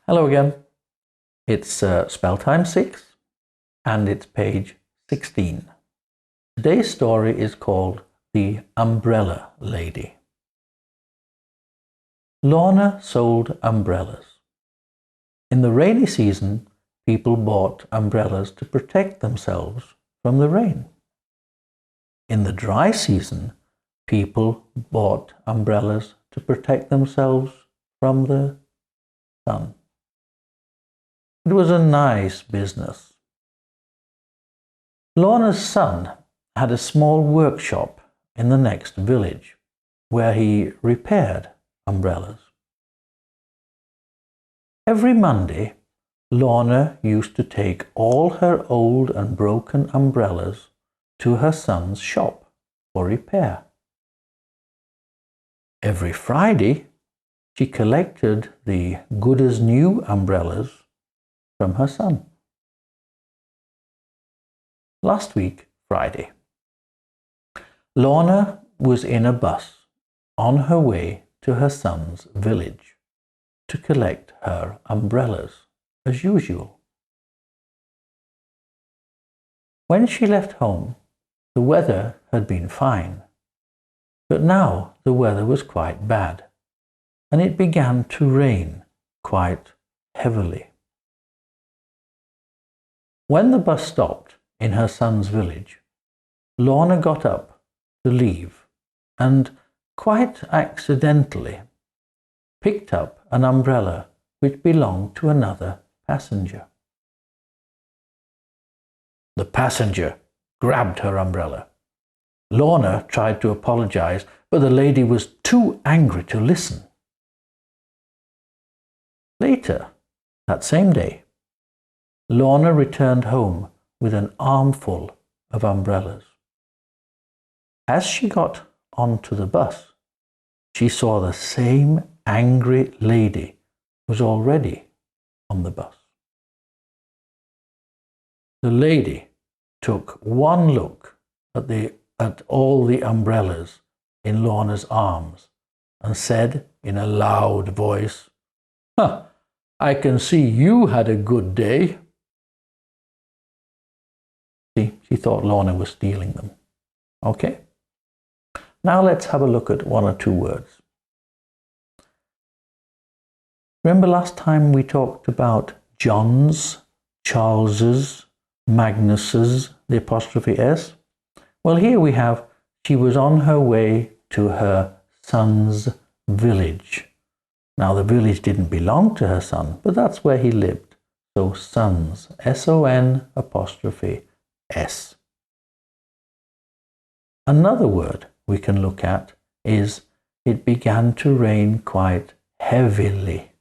Hello again. It's spell time 6 and it's page 16. Today's story is called The Umbrella Lady. Lorna sold umbrellas. In the rainy season, people bought umbrellas to protect themselves from the rain. In the dry season, people bought umbrellas to protect themselves from the sun. It was a nice business. Lorna's son had a small workshop in the next village where he repaired umbrellas. Every Monday, Lorna used to take all her old and broken umbrellas to her son's shop for repair. Every Friday, she collected the good-as-new umbrellas from her son. Last week, Friday, Lorna was in a bus on her way to her son's village to collect her umbrellas as usual. When she left home, the weather had been fine, but now the weather was quite bad, and it began to rain quite heavily. When the bus stopped in her son's village, Lorna got up to leave and, quite accidentally, picked up an umbrella which belonged to another passenger. The passenger grabbed her umbrella. Lorna tried to apologize, but the lady was too angry to listen. Later, that same day, Lorna returned home with an armful of umbrellas. As she got onto the bus, she saw the same angry lady was already on the bus. The lady took one look at all the umbrellas in Lorna's arms and said in a loud voice, "Huh, I can see you had a good day." See, she thought Lorna was stealing them. Okay? Now let's have a look at one or two words. Remember last time we talked about John's, Charles's, Magnus's, the apostrophe S? Well, here we have, she was on her way to her son's village. Now, the village didn't belong to her son, but that's where he lived. So, sons, S-O-N apostrophe S. Another word we can look at is, it began to rain quite heavily.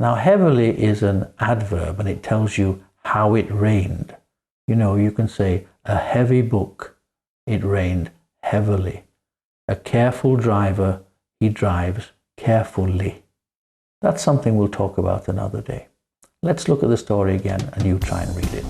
Now, heavily is an adverb and it tells you how it rained. You know, you can say, a heavy book, it rained heavily. A careful driver, he drives carefully. That's something we'll talk about another day. Let's look at the story again and you try and read it.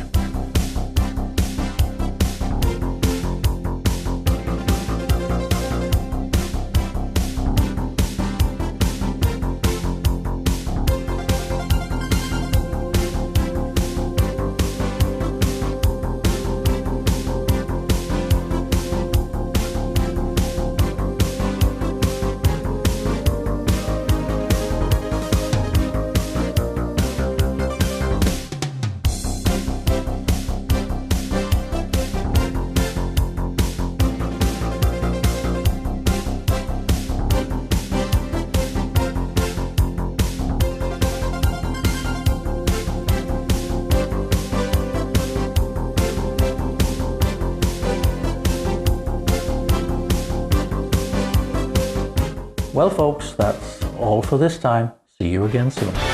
Well, folks, that's all for this time. See you again soon.